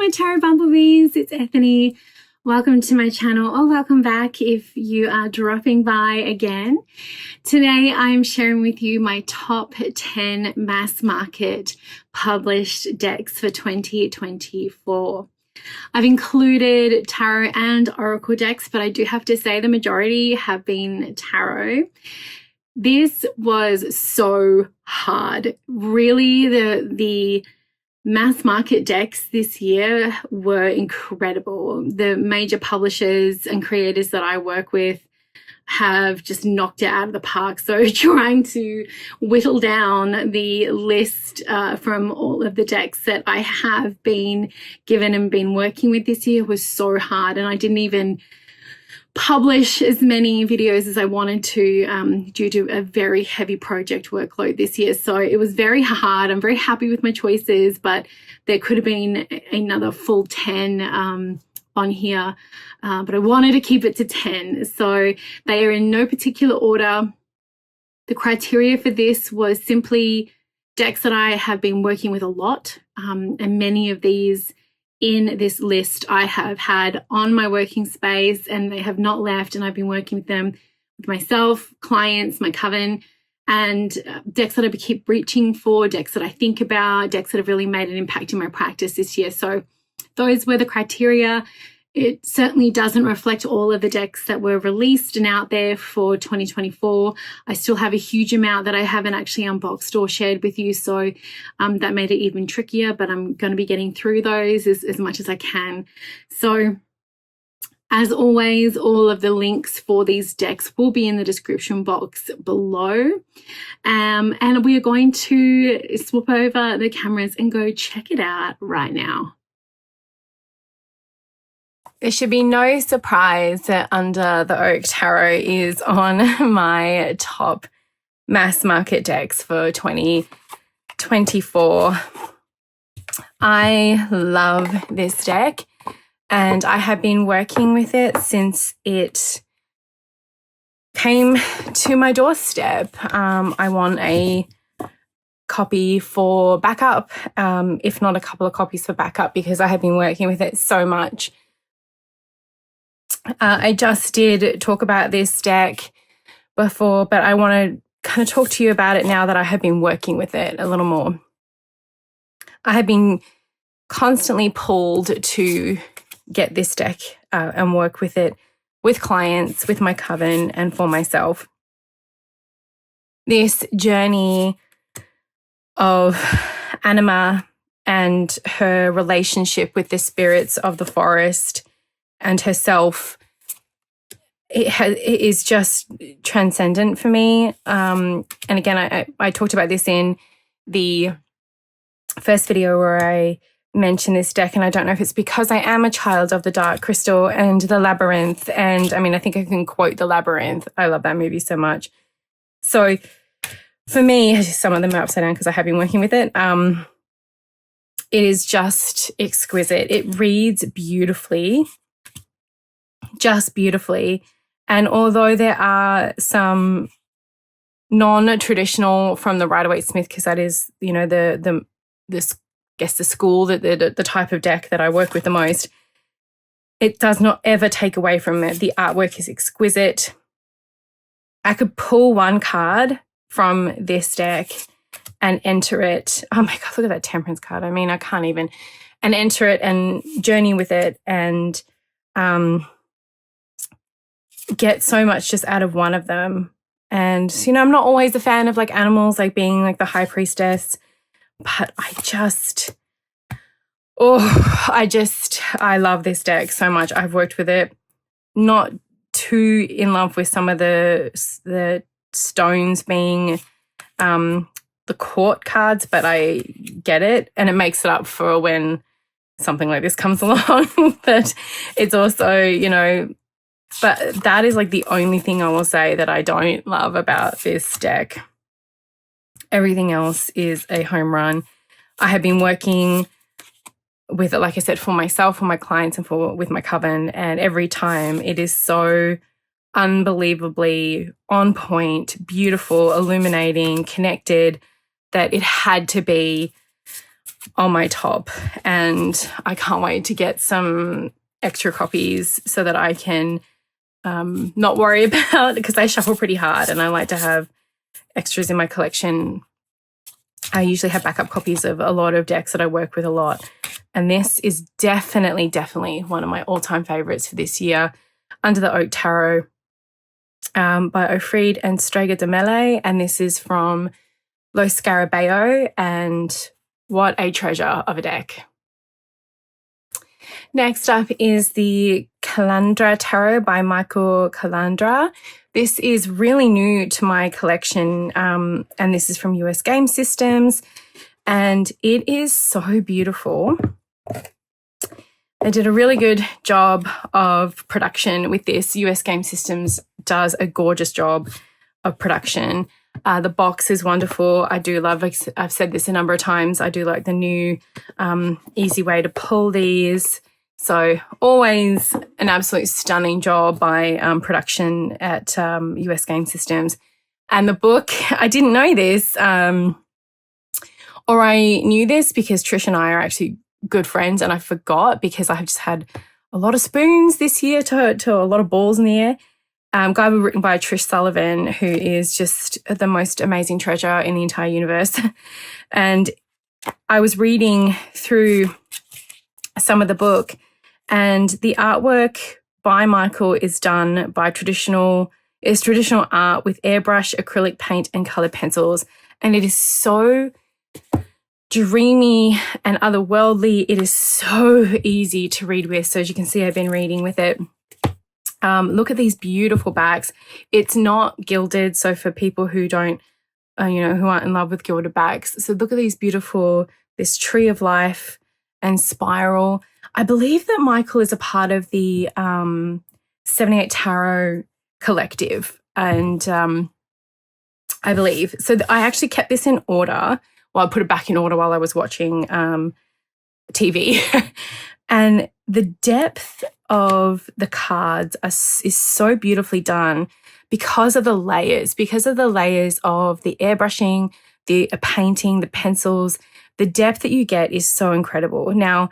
my tarot bumblebees, it's Ethany. Welcome to my channel, or welcome back if you are dropping by again. Today I'm sharing with you my top 10 mass market published decks for 2024. I've included tarot and oracle decks, but I do have to say the majority have been tarot. This was so hard. Really, the mass market decks this year were incredible. The major publishers and creators that I work with have just knocked it out of the park. So trying to whittle down the list from all of the decks that I have been given and been working with this year was so hard. And I didn't even publish as many videos as I wanted to due to a very heavy project workload this year. So it was very hard. I'm very happy with my choices, but there could have been another full 10 on here, but I wanted to keep it to 10. So they are in no particular order. The criteria for this was simply decks that I have been working with a lot, and many of these in this list I have had on my working space and they have not left, and I've been working with them, with myself, clients, my coven, and decks that I keep reaching for, decks that I think about, decks that have really made an impact in my practice this year. So those were the criteria. It certainly doesn't reflect all of the decks that were released and out there for 2024. I still have a huge amount that I haven't actually unboxed or shared with you. So that made it even trickier, but I'm going to be getting through those as much as I can. So as always, all of the links for these decks will be in the description box below. And we are going to swap over the cameras and go check it out right now. There should be no surprise that Under the Oak Tarot is on my top mass market decks for 2024. I love this deck and I have been working with it since it came to my doorstep. I want a copy for backup, if not a couple of copies for backup, because I have been working with it so much. I just did talk about this deck before, but I want to kind of talk to you about it now that I have been working with it a little more. I have been constantly pulled to get this deck and work with it with clients, with my coven, and for myself. This journey of Anima and her relationship with the spirits of the forest and herself, it is just transcendent for me. And again, I talked about this in the first video where I mentioned this deck, and I don't know if it's because I am a child of the Dark Crystal and the Labyrinth. And I mean, I think I can quote the Labyrinth. I love that movie so much. So for me, some of them are upside down because I have been working with it. It is just exquisite. It reads beautifully. Just beautifully. And although there are some non-traditional from the Rider-Waite-Smith, because that is, you know, the school, the type of deck that I work with the most, it does not ever take away from it. The artwork is exquisite. I could pull one card from this deck and enter it. Oh my God, look at that Temperance card. I mean, I can't even. And enter it and journey with it and get so much just out of one of them. And, you know, I'm not always a fan of like animals, like being like the high priestess, but I love this deck so much. I've worked with it, not too in love with some of the stones being the court cards, but I get it. And it makes it up for when something like this comes along. But it's also, you know, but that is like the only thing I will say that I don't love about this deck. Everything else is a home run. I have been working with it, like I said, for myself, for my clients, and with my coven, and every time it is so unbelievably on point, beautiful, illuminating, connected, that it had to be on my top, and I can't wait to get some extra copies so that I can not worry about, because I shuffle pretty hard and I like to have extras in my collection. I usually have backup copies of a lot of decks that I work with a lot. And this is definitely one of my all-time favorites for this year, Under the Oak Tarot by Ofrid and Strega de Mele. And this is from Lo Scarabeo, and what a treasure of a deck. Next up is the Calandra Tarot by Michael Calandra. This is really new to my collection, and this is from US Game Systems, and it is so beautiful. They did a really good job of production with this. US Game Systems does a gorgeous job of production. The box is wonderful. I do love, I've said this a number of times, I do like the new easy way to pull these. So always an absolute stunning job by production at US Game Systems. And the book, I didn't know this, or I knew this because Trish and I are actually good friends, and I forgot because I've just had a lot of spoons this year to a lot of balls in the air. Guide was written by Trish Sullivan, who is just the most amazing treasure in the entire universe. And I was reading through some of the book, and the artwork by Michael is done by traditional art with airbrush, acrylic paint, and colored pencils. And it is so dreamy and otherworldly. It is so easy to read with. So as you can see, I've been reading with it. Look at these beautiful backs. It's not gilded, so for people who don't, who aren't in love with gilded backs. So look at these beautiful, this tree of life and spiral. I believe that Michael is a part of the 78 Tarot collective, and I believe. So I actually kept this in order. Well, I put it back in order while I was watching TV. And the depth of the cards is so beautifully done because of the layers of the airbrushing, the painting, the pencils. The depth that you get is so incredible. Now,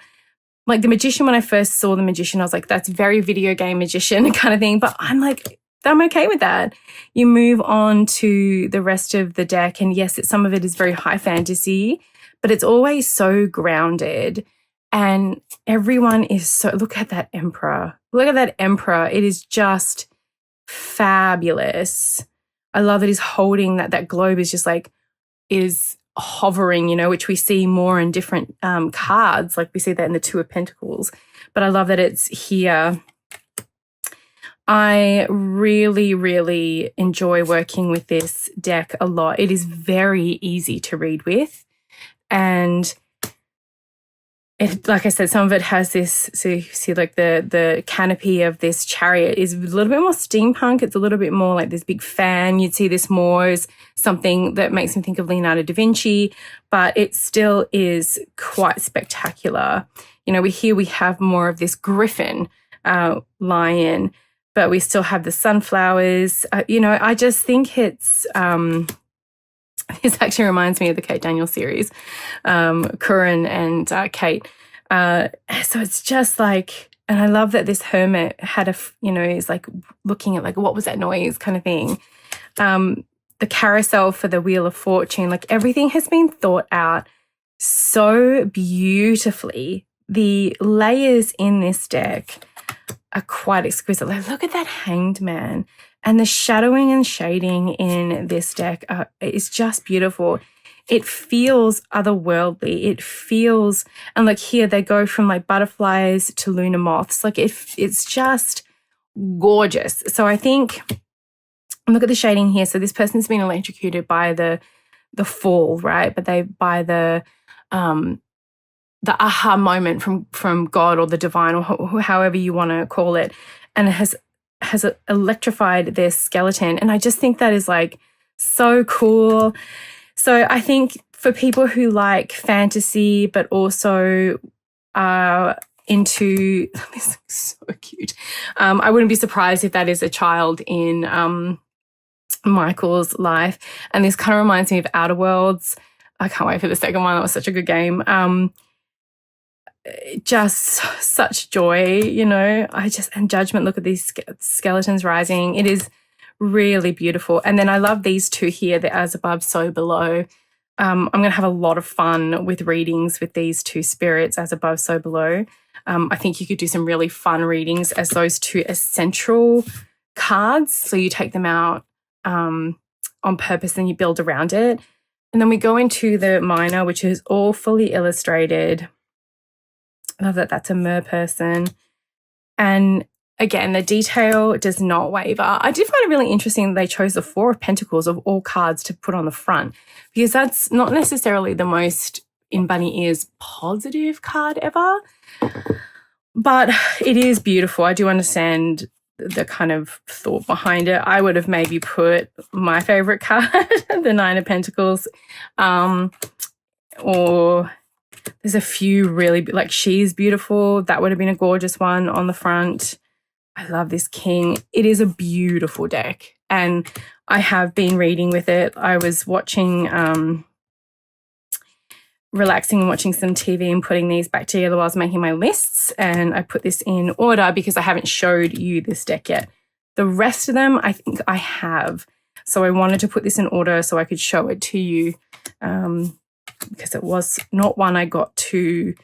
like the Magician, when I first saw the Magician, I was like, that's very video game Magician kind of thing. But I'm like, I'm okay with that. You move on to the rest of the deck, and yes, some of it is very high fantasy, but it's always so grounded. And everyone is so, look at that Emperor. Look at that Emperor. It is just fabulous. I love that he's holding that globe is just like, is hovering, which we see more in different cards. Like we see that in the Two of Pentacles. But I love that it's here. I really, really enjoy working with this deck a lot. It is very easy to read with. And it, like I said, some of it has this, so you see like the canopy of this chariot is a little bit more steampunk. It's a little bit more like this big fan. You'd see this more as something that makes me think of Leonardo da Vinci, but it still is quite spectacular. We have more of this griffin lion, but we still have the sunflowers. I just think it's, this actually reminds me of the Kate Daniel series, Curran and Kate. So it's just like, and I love that this hermit had is like looking at like, what was that noise kind of thing. The carousel for the Wheel of Fortune, like everything has been thought out so beautifully. The layers in this deck are quite exquisite. Like, look at that Hanged Man. And the shadowing and shading in this deck is just beautiful. It feels otherworldly. It feels, and like here they go from like butterflies to lunar moths. Like it's just gorgeous. So I think, look at the shading here. So this person's been electrocuted by the fall, right? But by the aha moment from God or the divine, or however you want to call it, and it has electrified their skeleton. And I just think that is like so cool. So I think for people who like fantasy, but also are into, this is so cute. I wouldn't be surprised if that is a child in Michael's life. And this kind of reminds me of Outer Worlds. I can't wait for the second one. That was such a good game. Just such joy, you know. And Judgment, look at these skeletons rising. It is really beautiful. And then I love these two here, the As Above, So Below. I'm going to have a lot of fun with readings with these two spirits, As Above, So Below. I think you could do some really fun readings as those two essential cards. So you take them out on purpose and you build around it. And then we go into the minor, which is all fully illustrated. I love that that's a mer person. And again, the detail does not waver. I did find it really interesting that they chose the Four of Pentacles of all cards to put on the front, because that's not necessarily the most, in bunny ears, positive card ever. But it is beautiful. I do understand the kind of thought behind it. I would have maybe put my favorite card, the Nine of Pentacles, or there's a few really, like She's Beautiful. That would have been a gorgeous one on the front. I love this King. It is a beautiful deck, and I have been reading with it. I was watching, relaxing and watching some TV and putting these back together while I was making my lists, and I put this in order because I haven't showed you this deck yet. The rest of them I think I have. So I wanted to put this in order so I could show it to you, because it was not one I got to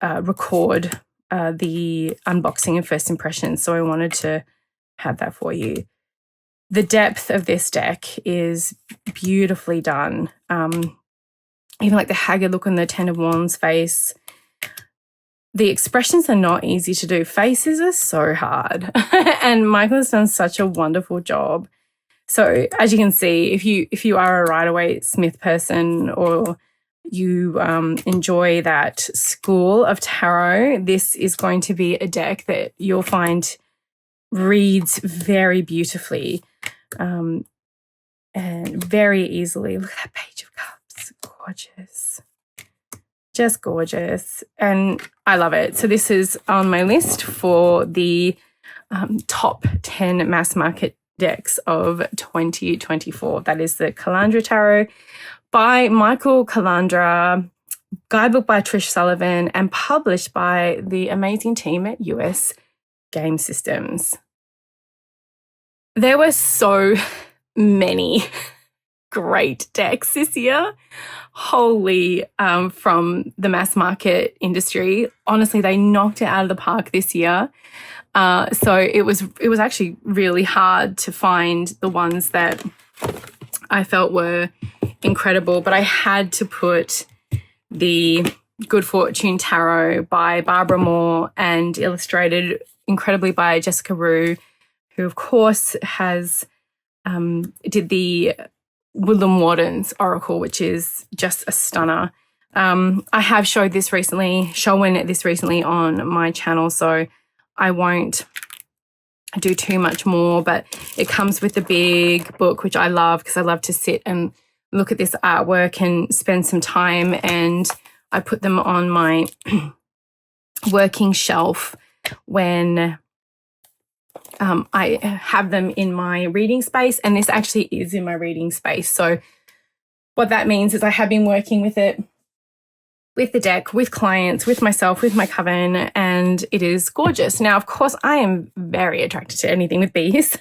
record the unboxing and first impressions. So I wanted to have that for you. The depth of this deck is beautifully done. Even like the haggard look on the Ten of Wands face. The expressions are not easy to do. Faces are so hard. And Michael has done such a wonderful job. So as you can see, if you are a Rider-Waite-Smith person, or you enjoy that school of tarot, this is going to be a deck that you'll find reads very beautifully and very easily. Look at that Page of Cups. Gorgeous. Just gorgeous. And I love it. So this is on my list for the top 10 mass market decks of 2024. That is the Calandra Tarot by Michael Calandra, guidebook by Trish Sullivan, and published by the amazing team at US Game Systems. There were so many great decks this year. Holy, from the mass market industry. Honestly, they knocked it out of the park this year. So it was actually really hard to find the ones that I felt were incredible, but I had to put the Good Fortune Tarot by Barbara Moore and illustrated incredibly by Jessica Rue, who of course has did the Woodland Wardens Oracle, which is just a stunner. I have shown this recently on my channel, so I won't do too much more, but it comes with the big book, which I love because I love to sit and look at this artwork and spend some time, and I put them on my working shelf when I have them in my reading space, and this actually is in my reading space. So what that means is I have been working with it, with the deck, with clients, with myself, with my coven, and it is gorgeous. Now, of course, I am very attracted to anything with bees,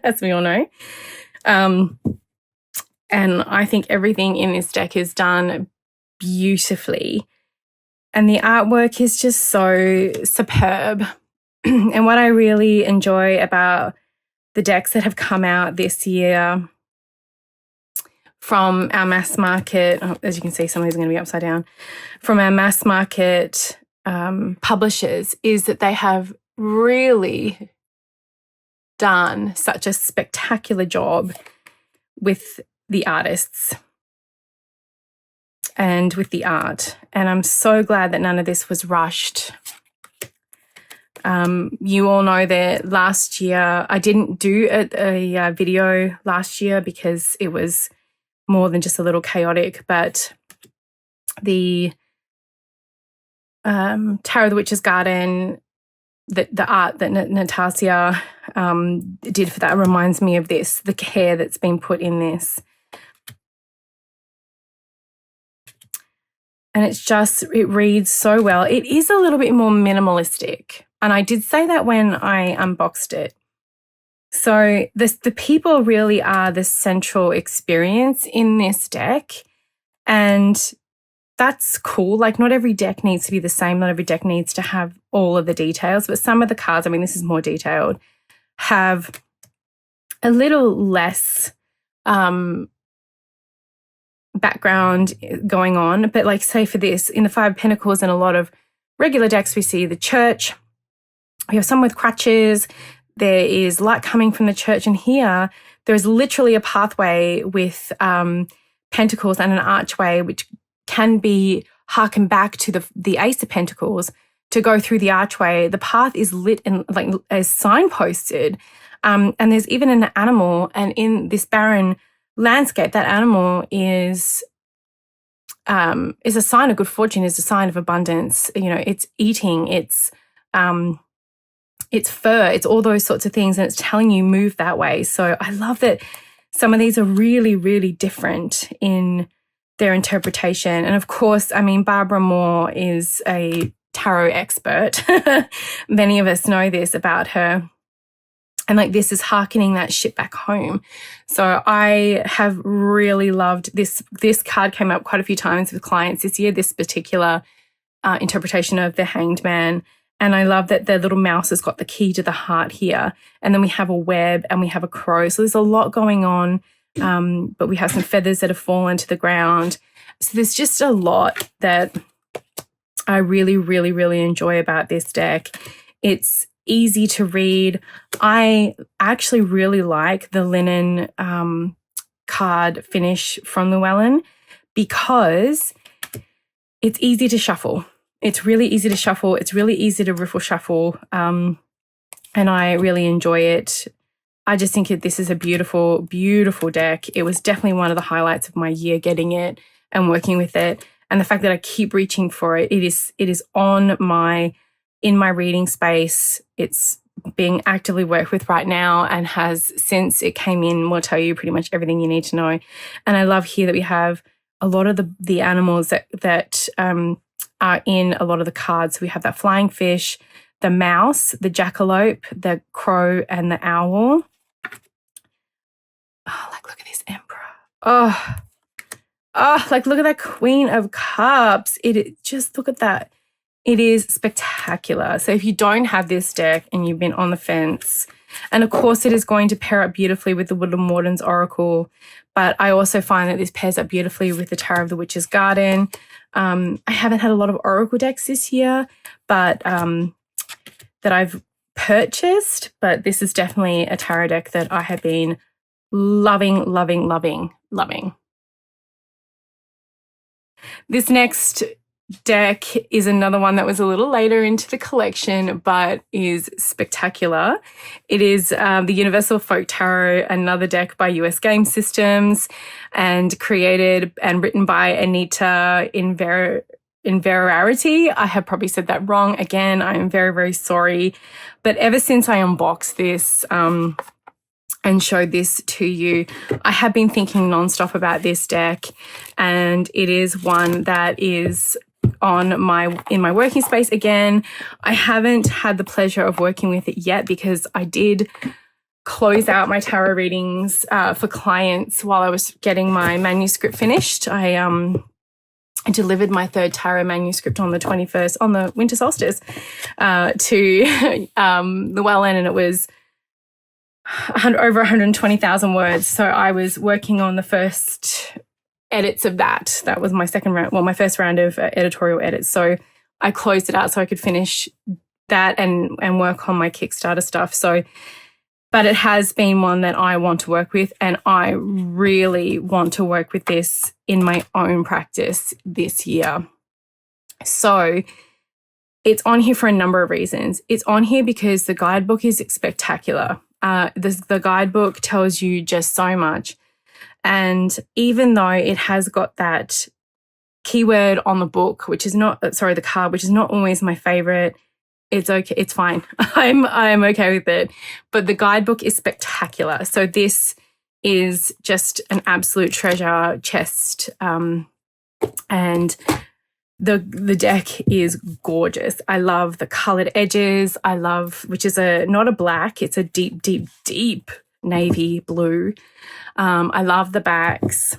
as we all know. And I think everything in this deck is done beautifully. And the artwork is just so superb. And what I really enjoy about the decks that have come out this year from our mass market, as you can see, some of these are going to be upside down, from our mass market publishers, is that they have really done such a spectacular job with the artists and with the art. And I'm so glad that none of this was rushed. You all know that last year, I didn't do a video last year because it was more than just a little chaotic, but the Tarot of the Witch's Garden, the art that Natasha did for that reminds me of this, the care that's been put in this. And it reads so well. It is a little bit more minimalistic. And I did say that when I unboxed it. So the people really are the central experience in this deck. And that's cool. Like, not every deck needs to be the same. Not every deck needs to have all of the details. But some of the cards, I mean, this is more detailed, have a little less background going on. But like, say for this, in the Five of Pentacles and a lot of regular decks, we see the church. We have some with crutches. There is light coming from the church. And here, there's literally a pathway with pentacles and an archway, which can be harkened back to the Ace of Pentacles to go through the archway. The path is lit and like as signposted. And there's even an animal. And in this barren landscape, that animal is a sign of good fortune, is a sign of abundance. You know, it's eating, it's fur, it's all those sorts of things, and it's telling you move that way. So I love that some of these are really, really different in their interpretation. And of course, I mean, Barbara Moore is a tarot expert. Many of us know this about her. And like, this is hearkening that ship back home. So I have really loved this. This card came up quite a few times with clients this year, this particular interpretation of the Hanged Man. And I love that the little mouse has got the key to the heart here. And then we have a web and we have a crow. So there's a lot going on. But we have some feathers that have fallen to the ground. So there's just a lot that I really, really, really enjoy about this deck. It's easy to read. I actually really like the linen card finish from Llewellyn because it's easy to shuffle. It's really easy to shuffle. It's really easy to riffle shuffle. And I really enjoy it. I just think this is a beautiful, beautiful deck. It was definitely one of the highlights of my year, getting it and working with it. And the fact that I keep reaching for it, it is in my reading space. It's being actively worked with right now and has, since it came in, will tell you pretty much everything you need to know. And I love here that we have a lot of the animals that are in a lot of the cards. We have that flying fish, the mouse, the jackalope, the crow, and the owl. Oh, like, look at this emperor. Oh, like, look at that Queen of Cups. Just look at that. It is spectacular. So if you don't have this deck and you've been on the fence, and of course it is going to pair up beautifully with the Woodland Warden's Oracle, but I also find that this pairs up beautifully with the Tarot of the Witch's Garden. I haven't had a lot of Oracle decks this year, but that I've purchased, but this is definitely a tarot deck that I have been loving, loving, loving, loving. This next deck is another one that was a little later into the collection, but is spectacular. It is the Universal Folk Tarot, another deck by US Game Systems, and created and written by Anita Inverarity. I have probably said that wrong. Again, I am very, very sorry. But ever since I unboxed this and showed this to you, I have been thinking nonstop about this deck, and it is one that is in my working space again. I haven't had the pleasure of working with it yet because I did close out my tarot readings for clients while I was getting my manuscript finished. I delivered my third tarot manuscript on the 21st, on the winter solstice, to Llewellyn, and it was over 120,000 words. So I was working on the first edits of that. That was my second round, my first round of editorial edits. So I closed it out so I could finish that and work on my Kickstarter stuff. So, but it has been one that I want to work with, and I really want to work with this in my own practice this year. So it's on here for a number of reasons. It's on here because the guidebook is spectacular. The guidebook tells you just so much. And even though it has got that keyword on the book, which is not, the card, which is not always my favorite, it's okay. It's fine. I'm okay with it. But the guidebook is spectacular. So this is just an absolute treasure chest. And the deck is gorgeous. I love the colored edges. I love, which is not a black, it's a deep, deep, deep navy blue. I love the backs,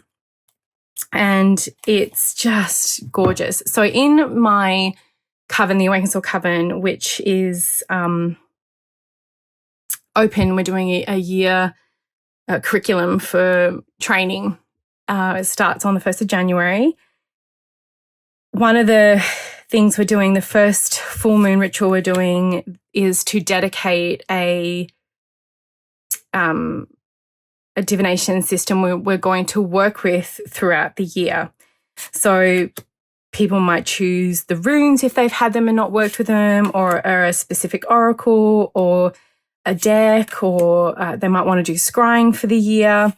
and it's just gorgeous. So in my coven, the Awakened Soul Coven, which is open, we're doing a year curriculum for training. It starts on the 1st of January. One of the things we're doing, the first full moon ritual we're doing, is to dedicate a divination system we're going to work with throughout the year. So people might choose the runes if they've had them and not worked with them, or a specific oracle, or a deck, or they might want to do scrying for the year.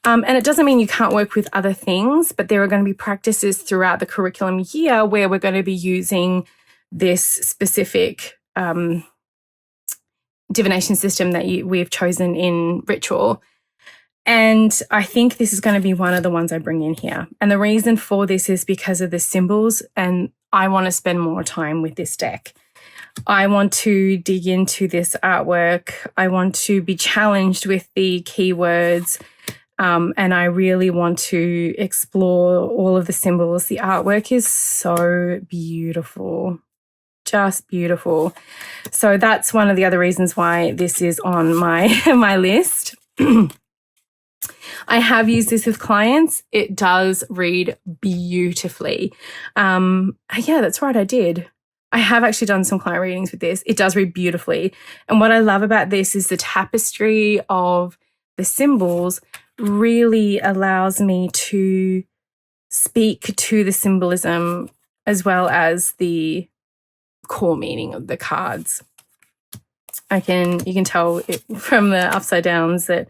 And it doesn't mean you can't work with other things, but there are going to be practices throughout the curriculum year where we're going to be using this specific divination system that we've chosen in ritual. And I think this is going to be one of the ones I bring in here. And the reason for this is because of the symbols, and I want to spend more time with this deck. I want to dig into this artwork. I want to be challenged with the keywords. And I really want to explore all of the symbols. The artwork is so beautiful, just beautiful. So that's one of the other reasons why this is on my my list. I have used this with clients. It does read beautifully. Yeah, that's right, I did. I have actually done some client readings with this. It does read beautifully. And what I love about this is the tapestry of the symbols really allows me to speak to the symbolism as well as the core meaning of the cards. You can tell it from the upside downs that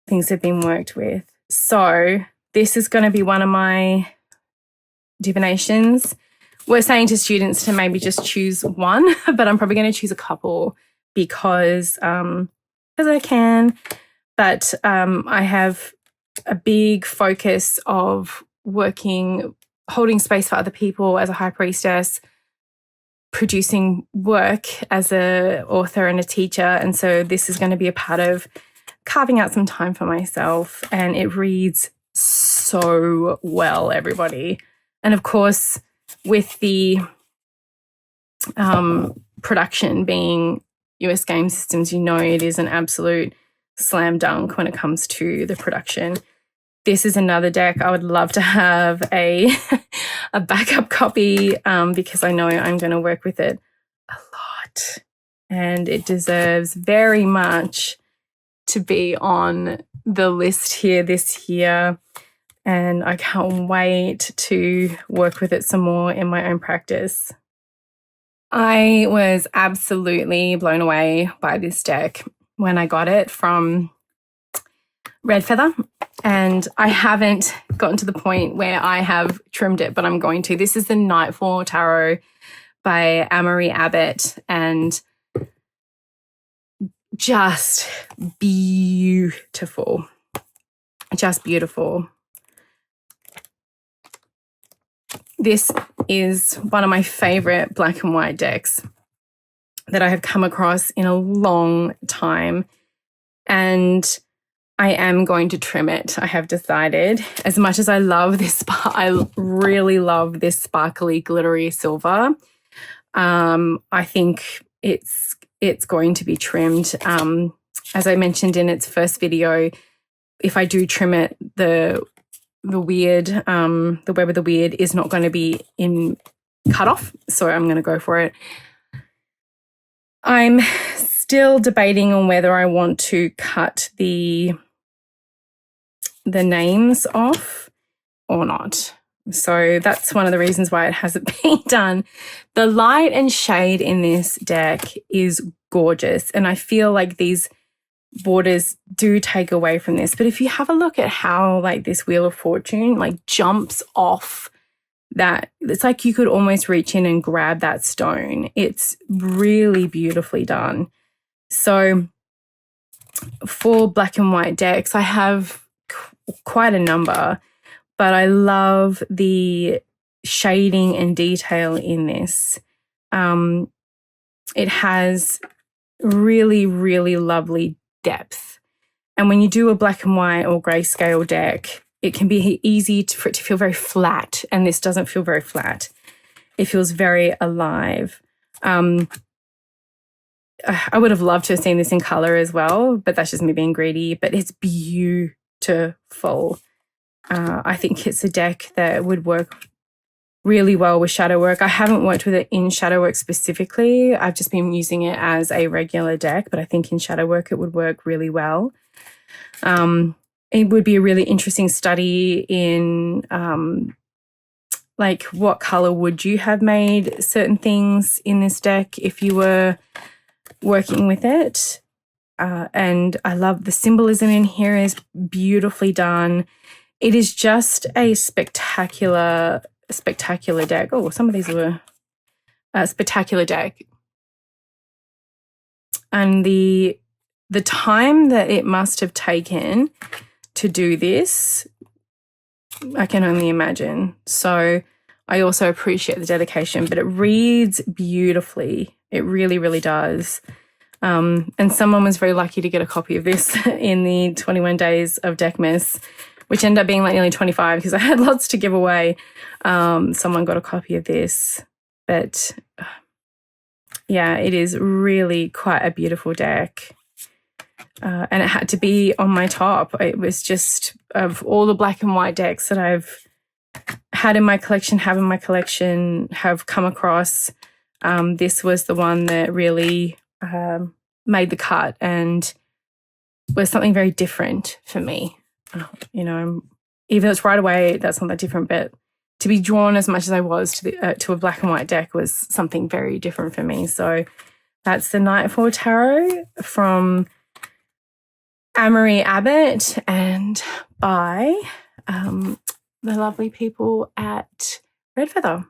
things have been worked with. So this is going to be one of my divinations. We're saying to students to maybe just choose one, but I'm probably going to choose a couple because I can. But I have a big focus of holding space for other people as a high priestess, producing work as an author and a teacher. And so this is going to be a part of carving out some time for myself. And it reads so well, everybody. And of course, with the production being US Game Systems, it is an absolute slam dunk when it comes to the production. This is another deck I would love to have a backup copy because I know I'm going to work with it a lot, and it deserves very much to be on the list here this year, and I can't wait to work with it some more in my own practice. I was absolutely blown away by this deck when I got it from Red Feather, and I haven't gotten to the point where I have trimmed it, but I'm going to. This is the Nightfall Tarot by Amory Abbott, and just beautiful. Just beautiful. This is one of my favorite black and white decks that I have come across in a long time, and I am going to trim it. I have decided. As much as I love this, I really love this sparkly, glittery silver. I think it's going to be trimmed. As I mentioned in its first video, if I do trim it, the weird, the web of the weird is not going to be in cut off, so I'm going to go for it. I'm still debating on whether I want to cut the names off or not. So that's one of the reasons why it hasn't been done. The light and shade in this deck is gorgeous, and I feel like these borders do take away from this. But if you have a look at how this Wheel of Fortune jumps off that, it's like you could almost reach in and grab that stone. It's really beautifully done. So for black and white decks, I have quite a number, but I love the shading and detail in this. It has really, really lovely depth. And when you do a black and white or grayscale deck, it can be easy for it to feel very flat, and this doesn't feel very flat. It feels very alive. I would have loved to have seen this in color as well, but that's just me being greedy. But it's beautiful. I think it's a deck that would work really well with shadow work. I haven't worked with it in shadow work specifically. I've just been using it as a regular deck, but I think in shadow work it would work really well. It would be a really interesting study in like what color would you have made certain things in this deck if you were working with it. And I love the symbolism in here is beautifully done. It is just a spectacular deck. Oh, some of these were a spectacular deck. And the time that it must have taken to do this, I can only imagine. So I also appreciate the dedication, but it reads beautifully. It really, really does. And someone was very lucky to get a copy of this in the 21 days of Deckmas, which ended up being like nearly 25 because I had lots to give away. Someone got a copy of this. But yeah, it is really quite a beautiful deck. And it had to be on my top. It was just, of all the black and white decks that I've had in my collection, have come across, this was the one that really made the cut and was something very different for me. You know, even though it's right away, that's not that different, but to be drawn as much as I was to a black and white deck was something very different for me. So that's the Nightfall Tarot from Amory Abbott and by the lovely people at Red Feather.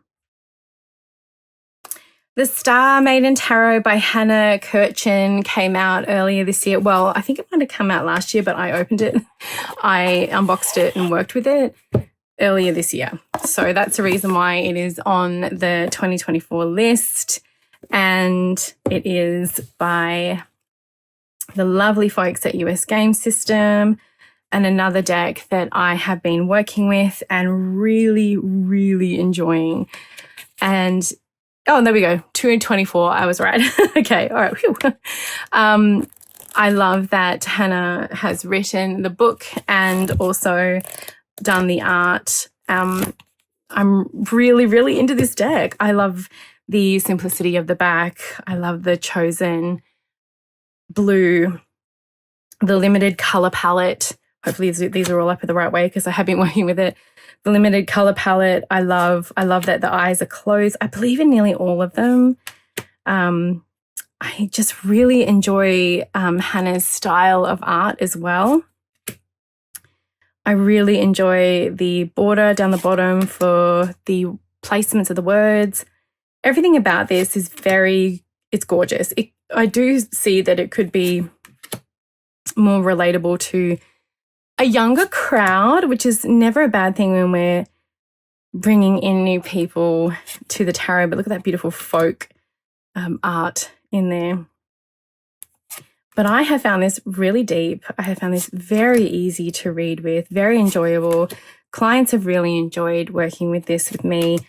The Star Maiden Tarot by Hannah Kirchen came out earlier this year. Well, I think it might have come out last year, but I opened it. I unboxed it and worked with it earlier this year. So that's the reason why it is on the 2024 list. And it is by the lovely folks at US Game System, and another deck that I have been working with and really, really enjoying. And oh, there we go. 224. I was right. Okay. All right. Whew. I love that Hannah has written the book and also done the art. I'm really, really into this deck. I love the simplicity of the back. I love the chosen blue, the limited color palette. Hopefully these are all up in the right way because I have been working with it. The limited color palette. I love that the eyes are closed. I believe in nearly all of them. I just really enjoy Hannah's style of art as well. I really enjoy the border down the bottom for the placements of the words. Everything about this is it's gorgeous. I do see that it could be more relatable to a younger crowd, which is never a bad thing when we're bringing in new people to the tarot. But look at that beautiful folk art in there. But I have found this really deep. I have found this very easy to read with, very enjoyable. Clients have really enjoyed working with this with me.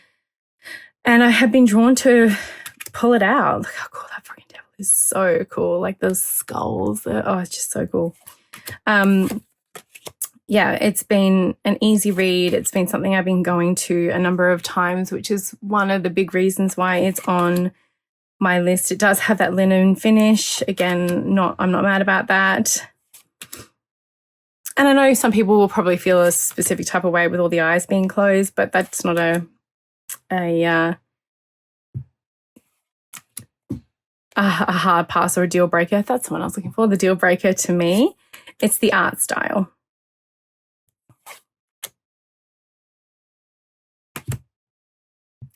And I have been drawn to pull it out. Look how cool that freaking devil is. So cool. Like those skulls. Oh, it's just so cool. Yeah, it's been an easy read. It's been something I've been going to a number of times, which is one of the big reasons why it's on my list. It does have that linen finish. Again, I'm not mad about that. And I know some people will probably feel a specific type of way with all the eyes being closed, but that's not a hard pass or a deal breaker. That's the one I was looking for, the deal breaker to me. It's the art style.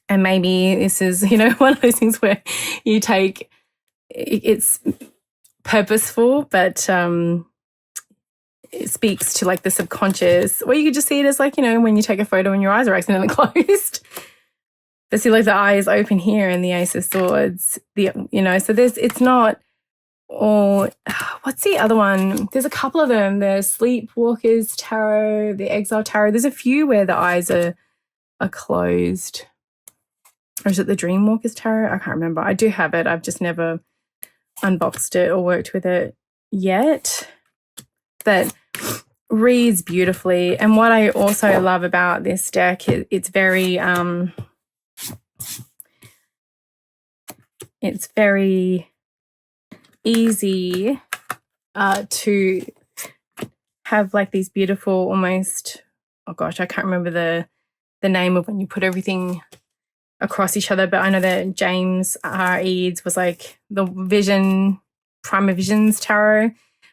And maybe this is, one of those things where you take, it's purposeful, but it speaks to like the subconscious, or you could just see it as like, when you take a photo and your eyes are accidentally closed. see like the eye is open here and the Ace of Swords, so it's not all, what's the other one? There's a couple of them. The Sleepwalkers Tarot, the Exile Tarot. There's a few where the eyes are closed. Or is it the Dreamwalkers Tarot? I can't remember. I do have it. I've just never unboxed it or worked with it yet. But reads beautifully. And what I also love about this deck is it's very easy to have like these beautiful almost, oh gosh, I can't remember the name of when you put everything across each other, but I know that James R. Eads was like the Primer Visions Tarot,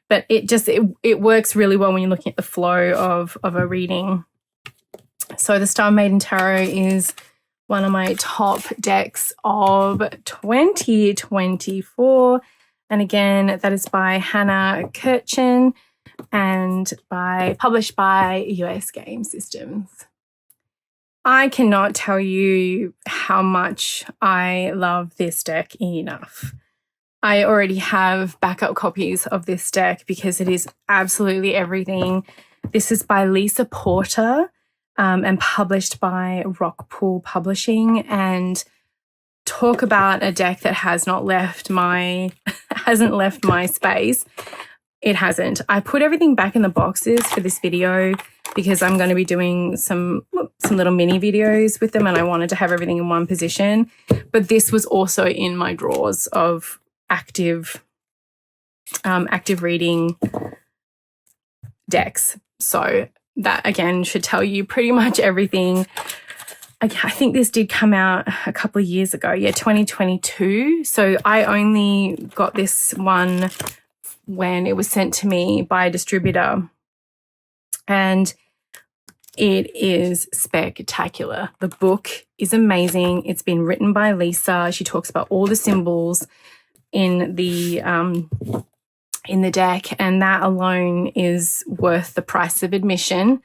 but it works really well when you're looking at the flow of a reading. So the Star Maiden Tarot is one of my top decks of 2024. And again, that is by Hannah Kirchen and published by US Game Systems. I cannot tell you how much I love this deck enough. I already have backup copies of this deck because it is absolutely everything. This is by Lisa Porter and published by Rockpool Publishing. And talk about a deck that hasn't left my space. It hasn't. I put everything back in the boxes for this video because I'm going to be doing some little mini videos with them and I wanted to have everything in one position. But this was also in my drawers of active reading decks. So that, again, should tell you pretty much everything. I think this did come out a couple of years ago. Yeah, 2022. So I only got this one when it was sent to me by a distributor. And it is spectacular. The book is amazing. It's been written by Lisa. She talks about all the symbols in the deck, and that alone is worth the price of admission.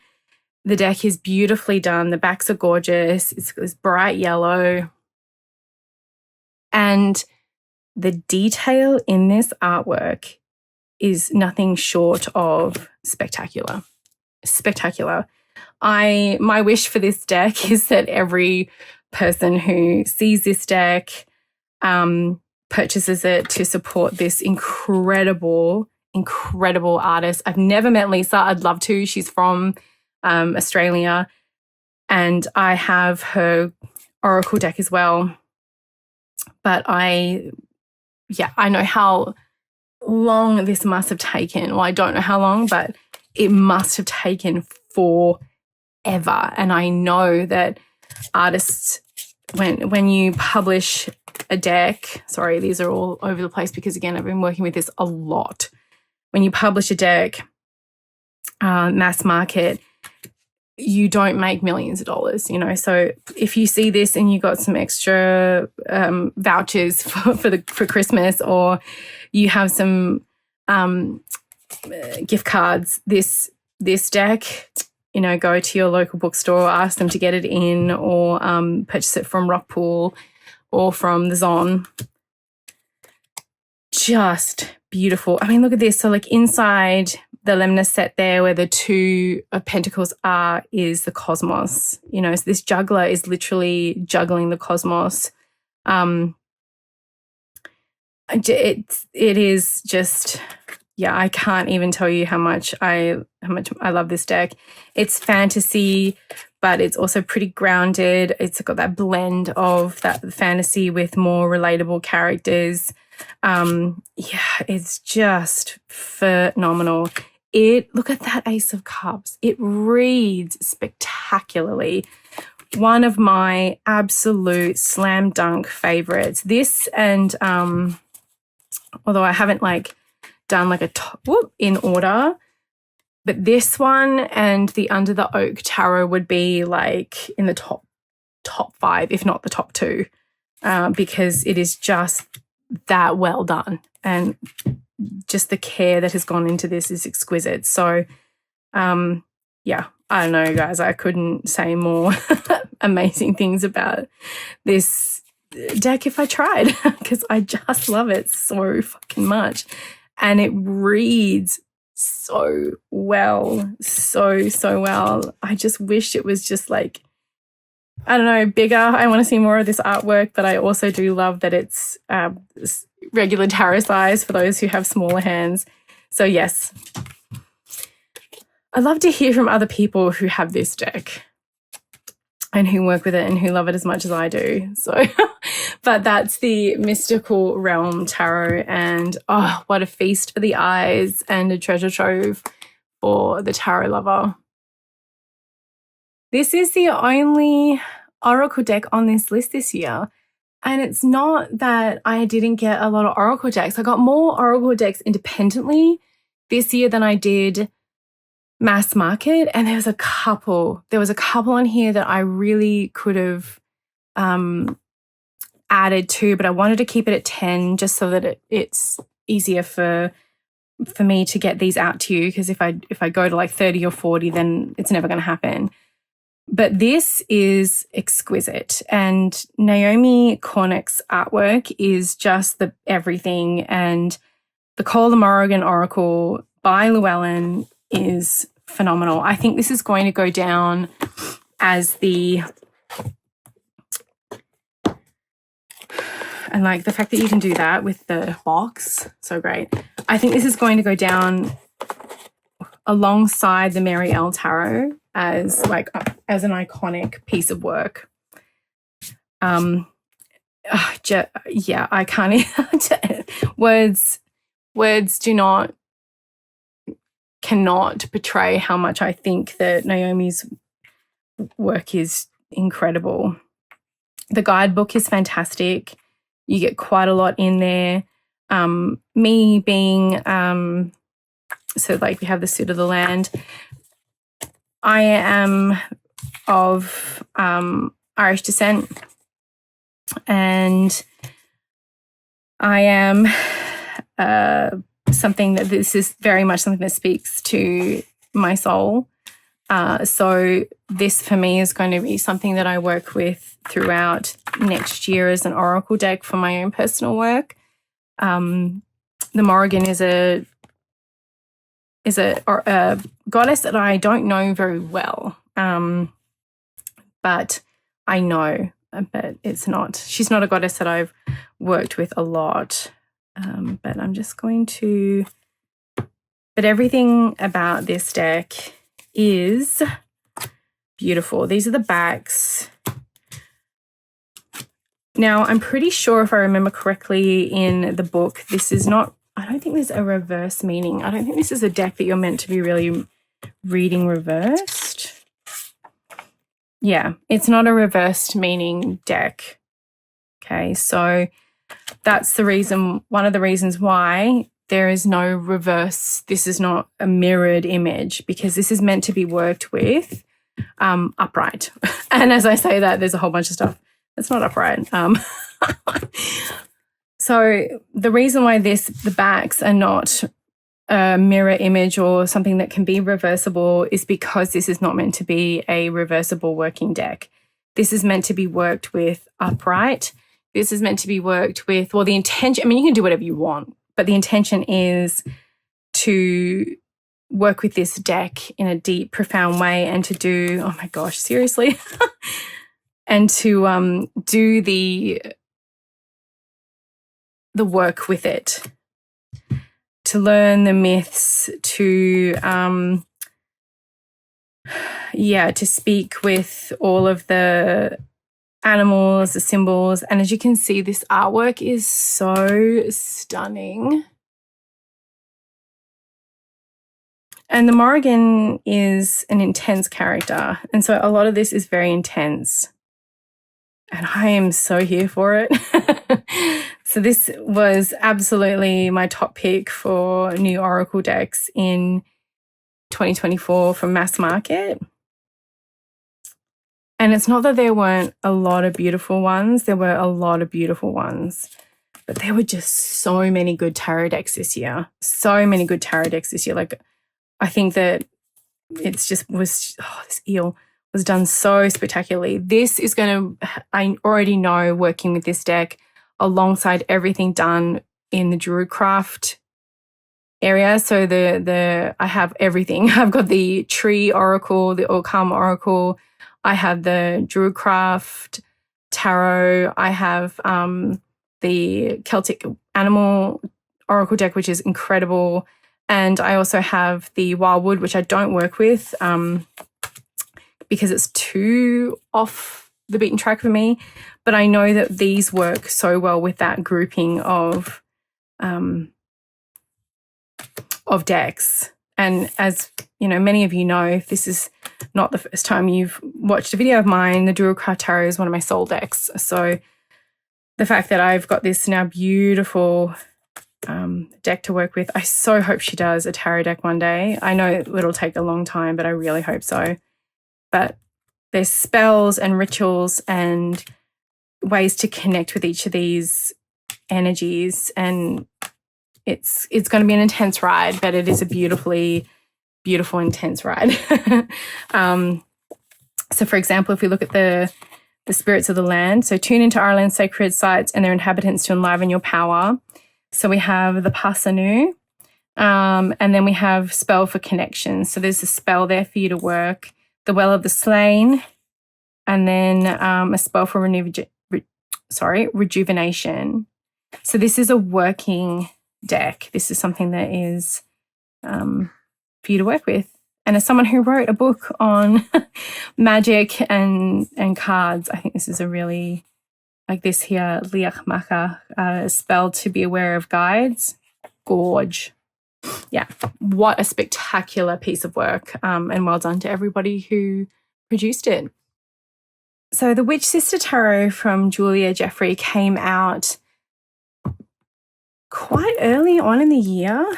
The deck is beautifully done. The backs are gorgeous. It's bright yellow. And the detail in this artwork is nothing short of spectacular. Spectacular. My wish for this deck is that every person who sees this deck purchases it to support this incredible artist. I've never met Lisa. I'd love to. She's from Australia, and I have her Oracle deck as well. But I know how long this must have taken. Well, I don't know how long, but it must have taken forever. And I know that artists, when you publish a deck, sorry, these are all over the place because, again, I've been working with this a lot. When you publish a deck, mass market, you don't make millions of dollars, So if you see this and you got some extra vouchers for Christmas, or you have some gift cards, this deck, go to your local bookstore, ask them to get it in, or purchase it from Rockpool or from the Zon. Just beautiful. I mean, look at this. So like inside the lemna set there where the two of pentacles are is the cosmos. So this juggler is literally juggling the cosmos. It is just, I can't even tell you how much I love this deck. It's fantasy, but it's also pretty grounded. It's got that blend of that fantasy with more relatable characters. It's just phenomenal. Look at that Ace of Cups. It reads spectacularly. One of my absolute slam dunk favorites. This and although I haven't done a in order, but this one and the Under the Oak Tarot would be in the top 5, if not the top 2, because it is just that well done, and just the care that has gone into this is exquisite. So I don't know, guys, I couldn't say more amazing things about this deck if I tried, because I just love it so fucking much. And it reads so well, so well. I just wish it was just like, I don't know, bigger. I want to see more of this artwork, but I also do love that it's regular tarot size for those who have smaller hands. So yes, I love to hear from other people who have this deck and who work with it and who love it as much as I do. So, but that's the Mystical Realm Tarot, and oh, what a feast for the eyes and a treasure trove for the tarot lover. This is the only oracle deck on this list this year. And it's not that I didn't get a lot of oracle decks. I got more oracle decks independently this year than I did mass market. And there was a couple on here that I really could have added to, but I wanted to keep it at 10 just so that it's easier for me to get these out to you. Because if I go to like 30 or 40, then it's never going to happen. But this is exquisite, and Naomi Cornick's artwork is just the everything. And the Call the Morrigan Oracle by Llewellyn is phenomenal. I think this is going to go down as the, and like the fact that you can do that with the box, so great. I think this is going to go down alongside the Mary L. Tarot as an iconic piece of work. Yeah, I can't. Words cannot portray how much I think that Naomi's work is incredible. The guidebook is fantastic. You get quite a lot in there. Me being so like we have the suit of the land. I am of Irish descent, and I am this is very much something that speaks to my soul. So this for me is going to be something that I work with throughout next year as an oracle deck for my own personal work. The Morrigan is a goddess that I don't know very well, but I know, but she's not a goddess that I've worked with a lot, but I'm just going to, but everything about this deck is beautiful. These are the backs. Now, I'm pretty sure if I remember correctly in the book, this is not, I don't think there's a reverse meaning. I don't think this is a deck that you're meant to be really reading reversed. Yeah, it's not a reversed meaning deck. Okay, so that's the reason, one of the reasons why there is no reverse. This is not a mirrored image, because this is meant to be worked with upright. And as I say that, there's a whole bunch of stuff that's not upright. So the reason why the backs are not a mirror image or something that can be reversible is because this is not meant to be a reversible working deck. This is meant to be worked with upright. This is meant to be worked with, well, the intention, I mean, you can do whatever you want, but the intention is to work with this deck in a deep, profound way and to do, oh my gosh, seriously? And to do the work with it, to learn the myths, to speak with all of the animals, the symbols. And as you can see, this artwork is so stunning. And the Morrigan is an intense character, and so a lot of this is very intense. And I am so here for it. So this was absolutely my top pick for new oracle decks in 2024 from mass market. And it's not that there weren't a lot of beautiful ones. There were a lot of beautiful ones. But there were just so many good tarot decks this year. So many good tarot decks this year. Like, I think that it's just this eel was done so spectacularly. This is going to, I already know, working with this deck alongside everything done in the Druidcraft area. So I have everything. I've got the Tree Oracle, the Orcam Oracle. I have the Druidcraft Tarot. I have the Celtic Animal Oracle deck, which is incredible. And I also have the Wildwood, which I don't work with because it's too off the beaten track for me. But I know that these work so well with that grouping of decks. And as you know, many of you know, if this is not the first time you've watched a video of mine, the Druidcraft Tarot is one of my soul decks. So the fact that I've got this now beautiful deck to work with, I so hope she does a tarot deck one day. I know it'll take a long time, but I really hope so. But there's spells and rituals and ways to connect with each of these energies, and it's going to be an intense ride, but it is a beautifully beautiful, intense ride. So for example, if we look at the spirits of the land, so tune into Ireland's sacred sites and their inhabitants to enliven your power. So we have the Pasanu, and then we have spell for connection. So there's a spell there for you to work. The Well of the Slain, and then a spell for rejuvenation. So this is a working deck. This is something that is for you to work with. And as someone who wrote a book on magic and cards, I think this is a really, like this here, Liach Maka, spell to be aware of guides. Gorge. Yeah, what a spectacular piece of work, and well done to everybody who produced it. So the Witch Sister Tarot from Julia Jeffrey came out quite early on in the year,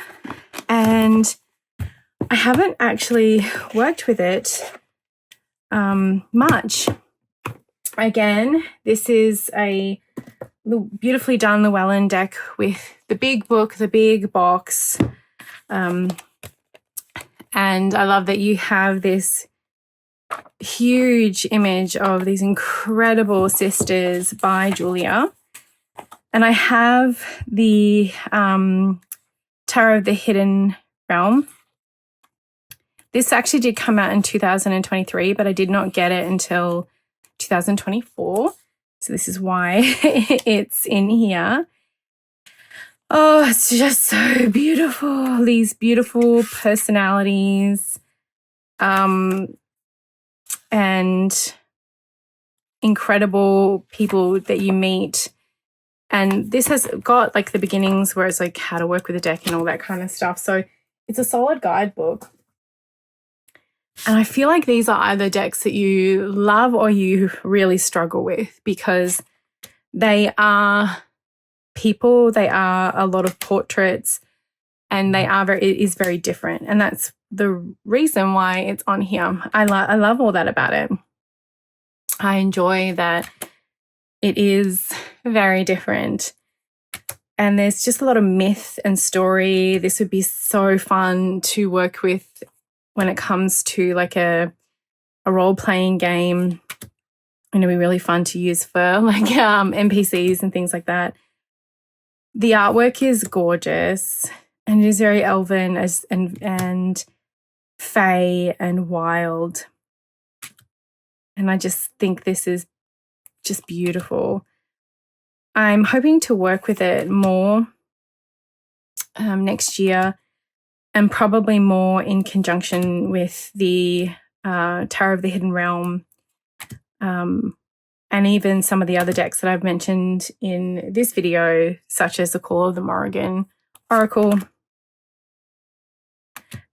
and I haven't actually worked with it much. Again, this is a beautifully done Llewellyn deck with the big book, the big box. And I love that you have this huge image of these incredible sisters by Julia. And I have the Tarot of the Hidden Realm. This actually did come out in 2023, but I did not get it until 2024. So this is why it's in here. Oh, it's just so beautiful. These beautiful personalities and incredible people that you meet. And this has got like the beginnings where it's like how to work with a deck and all that kind of stuff. So it's a solid guidebook. And I feel like these are either decks that you love or you really struggle with, because they are people, they are a lot of portraits, and it is very different. And that's the reason why it's on here. I love all that about it. I enjoy that it is very different. And there's just a lot of myth and story. This would be so fun to work with when it comes to like a role-playing game. It'll be really fun to use for like NPCs and things like that. The artwork is gorgeous, and it is very elven and fey and wild. And I just think this is just beautiful. I'm hoping to work with it more next year, and probably more in conjunction with the Tarot of the Hidden Realm, and even some of the other decks that I've mentioned in this video, such as the Call of the Morrigan Oracle.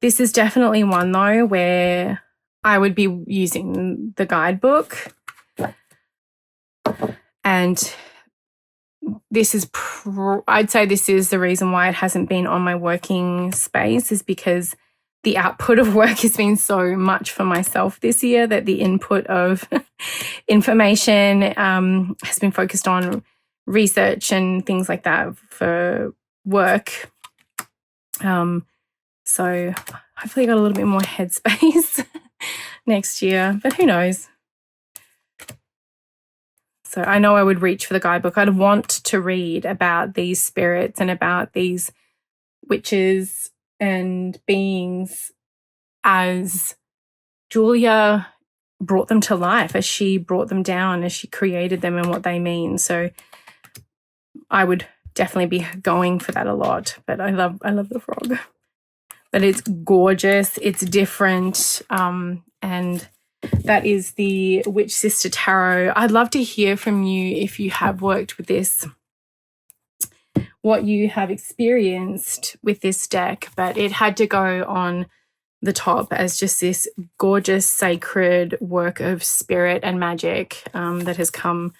This is definitely one, though, where I would be using the guidebook. And this is, I'd say this is the reason why it hasn't been on my working space, is because the output of work has been so much for myself this year that the input of information has been focused on research and things like that for work. So hopefully I got a little bit more headspace next year, but who knows? So I know I would reach for the guidebook. I'd want to read about these spirits and about these witches and beings as Julia brought them to life, as she brought them down, as she created them and what they mean. So I would definitely be going for that a lot. But I love the frog. But it's gorgeous. It's different. And that is the Witch Sister Tarot. I'd love to hear from you if you have worked with this, what you have experienced with this deck. But it had to go on the top as just this gorgeous sacred work of spirit and magic that has come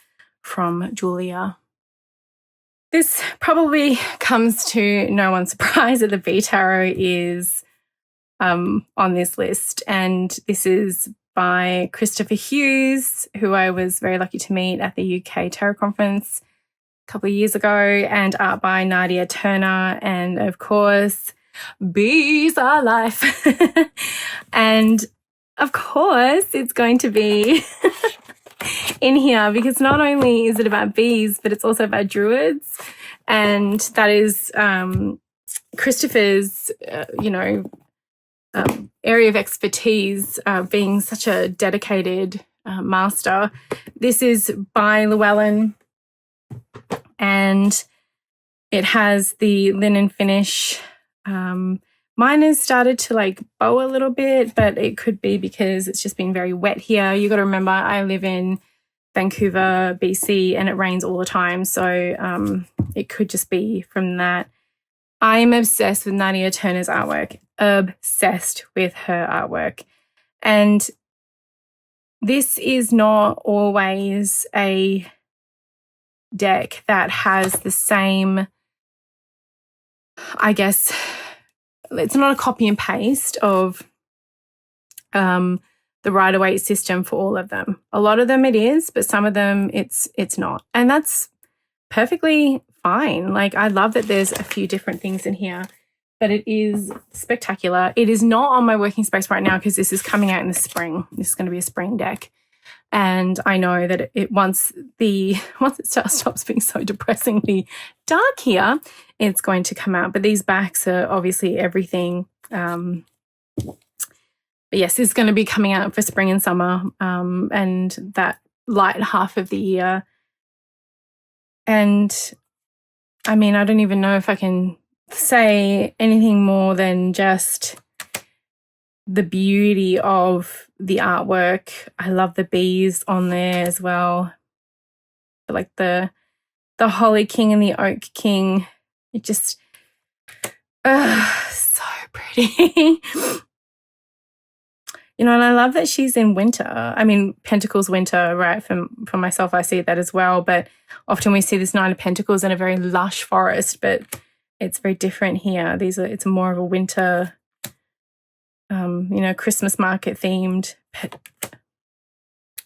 from Julia. This probably comes to no one's surprise that the B Tarot is on this list, and this is by Christopher Hughes, who I was very lucky to meet at the UK Tarot Conference a couple of years ago, and art by Nadia Turner, and of course, bees are life. And of course, it's going to be in here because not only is it about bees, but it's also about druids. And that is Christopher's, area of expertise, being such a dedicated master. This is by Llewellyn, and it has the linen finish. Mine has started to bow a little bit, but it could be because it's just been very wet here. You got to remember, I live in Vancouver, BC, and it rains all the time. So it could just be from that. I'm obsessed with Nadia Turner's artwork, obsessed with her artwork. And this is not always a deck that has the same, I guess, it's not a copy and paste of the Rider-Waite system for all of them. A lot of them it is, but some of them it's not. And that's perfectly fine. I love that there's a few different things in here, but it is spectacular. It is not on my working space right now because this is coming out in the spring. This is going to be a spring deck. And I know that once it stops being so depressingly dark here, it's going to come out. But these backs are obviously everything. But yes, this is going to be coming out for spring and summer, and that light half of the year. And I mean, I don't even know if I can say anything more than just the beauty of the artwork. I love the bees on there as well. The Holly King and the Oak King. It just, so pretty. And I love that she's in winter. I mean, Pentacles winter, right? For myself, I see that as well. But often we see this Nine of Pentacles in a very lush forest, but it's very different here. It's more of a winter, Christmas market themed. But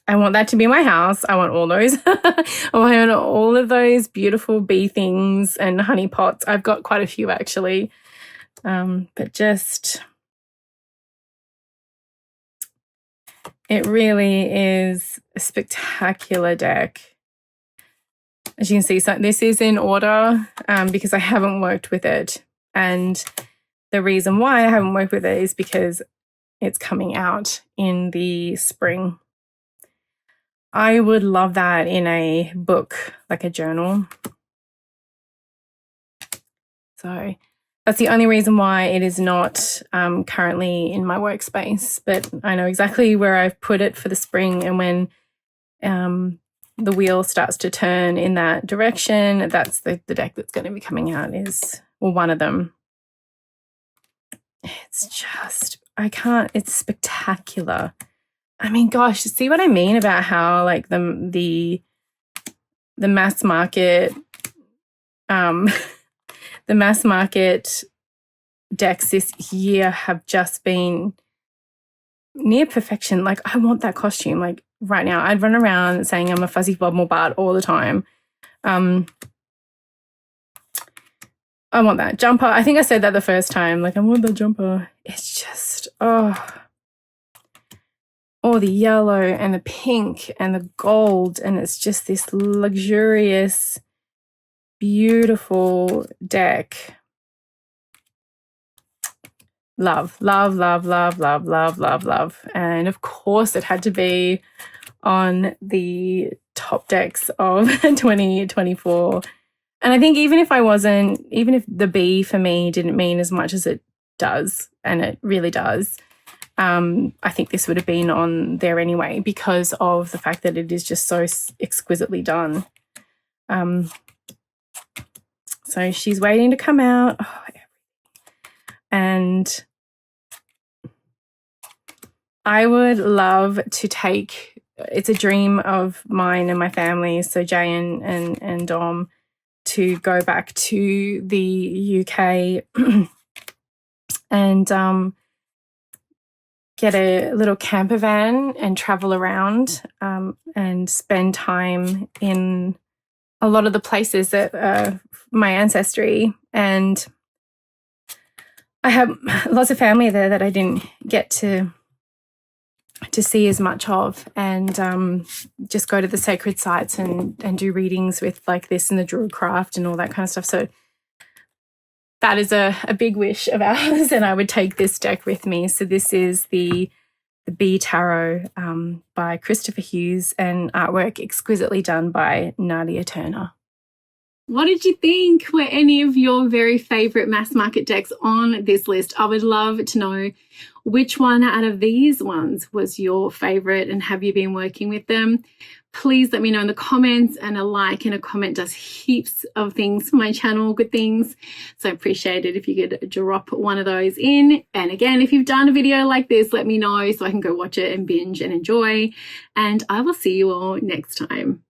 I want that to be my house. I want all those. I want all of those beautiful bee things and honey pots. I've got quite a few actually. But just, it really is a spectacular deck. As you can see, so this is in order because I haven't worked with it. And the reason why I haven't worked with it is because it's coming out in the spring. I would love that in a book, like a journal. So that's the only reason why it is not currently in my workspace. But I know exactly where I've put it for the spring, and when the wheel starts to turn in that direction, that's the deck that's going to be coming out one of them. It's just, it's spectacular. I mean, gosh, see what I mean about how the mass market, the mass market decks this year have just been near perfection. I want that costume. Right now, I'd run around saying I'm a fuzzy bubble bart all the time. I want that jumper. I think I said that the first time. Like, I want the jumper. It's just, oh, the yellow and the pink and the gold. And it's just this luxurious, beautiful deck. Love, love, love, love, love, love, love, love. And of course, it had to be on the top decks of 2024. And I think even if the B for me didn't mean as much as it does, and it really does, I think this would have been on there anyway because of the fact that it is just so exquisitely done. So she's waiting to come out. Oh, and I would love to take, it's a dream of mine and my family, so Jay and Dom, to go back to the UK and get a little camper van and travel around and spend time in a lot of the places that my ancestry. And I have lots of family there that I didn't get to see as much of, and just go to the sacred sites and do readings with like this and the druid craft and all that kind of stuff. So that is a big wish of ours, and I would take this deck with me. So this is the B Tarot by Christopher Hughes, and artwork exquisitely done by Nadia Turner. What did you think? Were any of your very favourite mass market decks on this list? I would love to know which one out of these ones was your favourite, and have you been working with them? Please let me know in the comments, and a like and a comment does heaps of things for my channel, good things. So I appreciate it if you could drop one of those in. And again, if you've done a video like this, let me know so I can go watch it and binge and enjoy. And I will see you all next time.